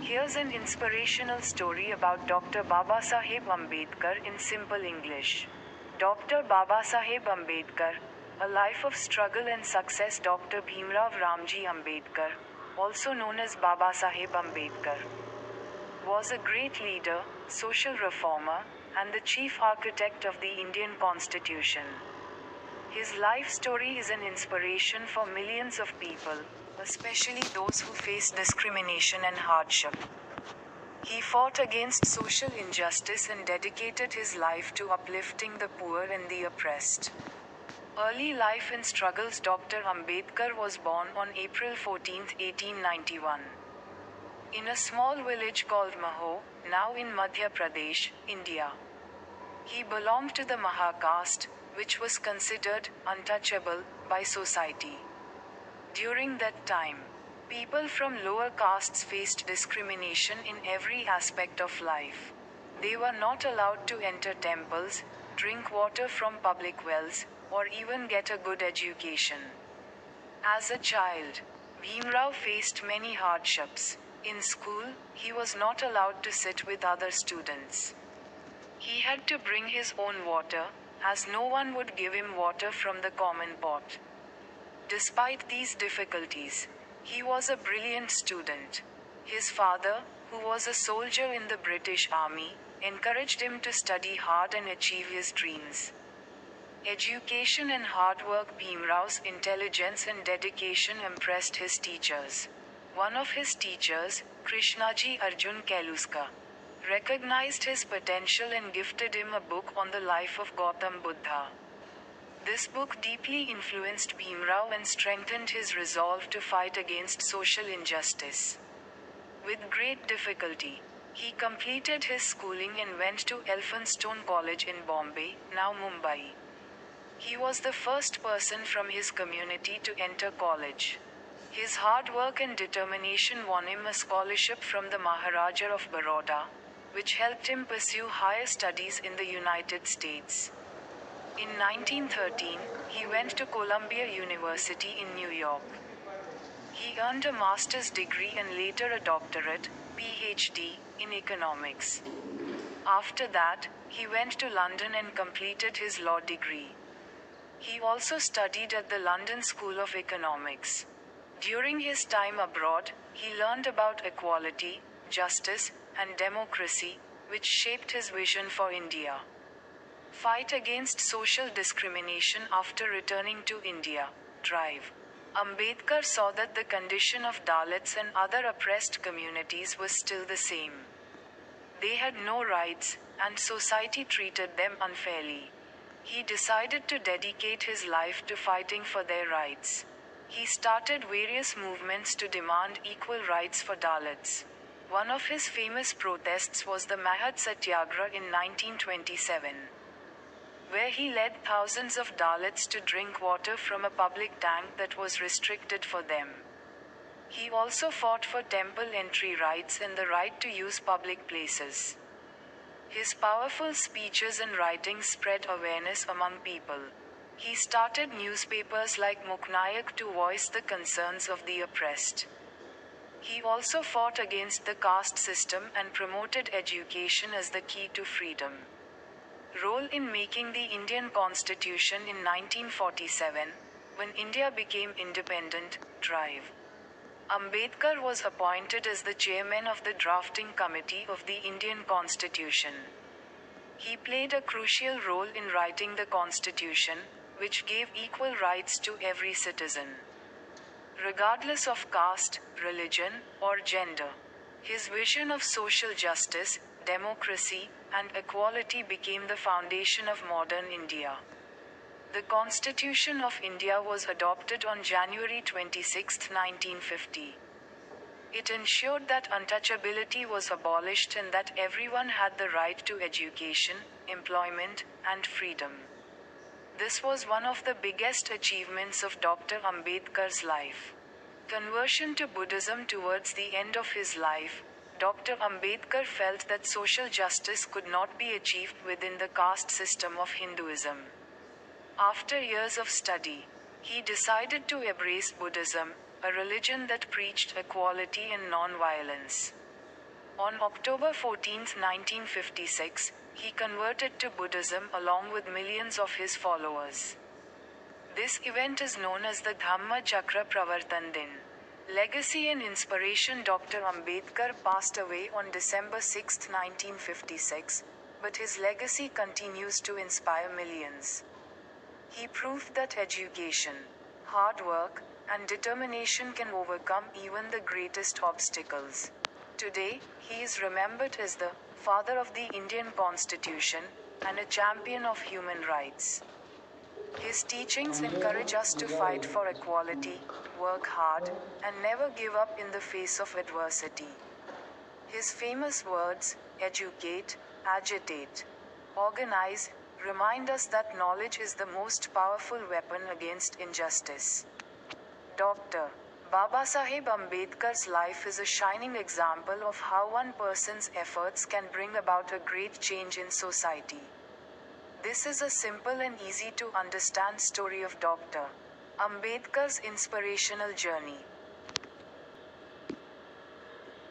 Here's an inspirational story about Dr. Babasaheb Ambedkar in simple English. Dr. Babasaheb Ambedkar, a life of struggle and success. Dr. Bhimrao Ramji Ambedkar, also known as Babasaheb Ambedkar, was a great leader, social reformer, and the chief architect of the Indian Constitution. His life story is an inspiration for millions of people, especially those who face discrimination and hardship. He fought against social injustice and dedicated his life to uplifting the poor and the oppressed. Early life and struggles. Dr. Ambedkar was born on April 14, 1891. In a small village called Maho, now in Madhya Pradesh, India. He belonged to the Maha caste, which was considered untouchable by society. During that time, people from lower castes faced discrimination in every aspect of life. They were not allowed to enter temples, drink water from public wells, or even get a good education. As a child, Bhimrao faced many hardships. In school, he was not allowed to sit with other students. He had to bring his own water, as no one would give him water from the common pot. Despite these difficulties, he was a brilliant student. His father, who was a soldier in the British Army, encouraged him to study hard and achieve his dreams. Education and hard work. Bhimrao's intelligence and dedication impressed his teachers. One of his teachers, Krishnaji Arjun Keluska, recognized his potential and gifted him a book on the life of Gautam Buddha. This book deeply influenced Bhimrao and strengthened his resolve to fight against social injustice. With great difficulty, he completed his schooling and went to Elphinstone College in Bombay, now Mumbai. He was the first person from his community to enter college. His hard work and determination won him a scholarship from the Maharaja of Baroda, which helped him pursue higher studies in the United States. In 1913, he went to Columbia University in New York. He earned a master's degree and later a doctorate, PhD, in economics. After that, he went to London and completed his law degree. He also studied at the London School of Economics. During his time abroad, he learned about equality, justice, and democracy, which shaped his vision for India. Fight against social discrimination. After returning to India, Drive. Ambedkar saw that the condition of Dalits and other oppressed communities was still the same. They had no rights, and society treated them unfairly. He decided to dedicate his life to fighting for their rights. He started various movements to demand equal rights for Dalits. One of his famous protests was the Mahad Satyagraha in 1927, where he led thousands of Dalits to drink water from a public tank that was restricted for them. He also fought for temple entry rights and the right to use public places. His powerful speeches and writings spread awareness among people. He started newspapers like Muknayak to voice the concerns of the oppressed. He also fought against the caste system and promoted education as the key to freedom. Role in making the Indian Constitution in 1947, when India became independent, Drive. Ambedkar was appointed as the chairman of the drafting committee of the Indian Constitution. He played a crucial role in writing the Constitution, which gave equal rights to every citizen, regardless of caste, religion, or gender. His vision of social justice, democracy, and equality became the foundation of modern India. The Constitution of India was adopted on January 26, 1950. It ensured that untouchability was abolished and that everyone had the right to education, employment, and freedom. This was one of the biggest achievements of Dr. Ambedkar's life. Conversion to Buddhism. Towards the end of his life, Dr. Ambedkar felt that social justice could not be achieved within the caste system of Hinduism. After years of study, he decided to embrace Buddhism, a religion that preached equality and non-violence. On October 14, 1956, he converted to Buddhism along with millions of his followers. This event is known as the Dhamma Chakra Pravartan Din. Legacy and inspiration. Dr. Ambedkar passed away on December 6, 1956, but his legacy continues to inspire millions. He proved that education, hard work, and determination can overcome even the greatest obstacles. Today, he is remembered as the father of the Indian Constitution and a champion of human rights. His teachings encourage us to fight for equality, work hard, and never give up in the face of adversity. His famous words, educate, agitate, organize, remind us that knowledge is the most powerful weapon against injustice. Dr. Babasaheb Ambedkar's life is a shining example of how one person's efforts can bring about a great change in society. This is a simple and easy to understand story of Dr. Ambedkar's inspirational journey.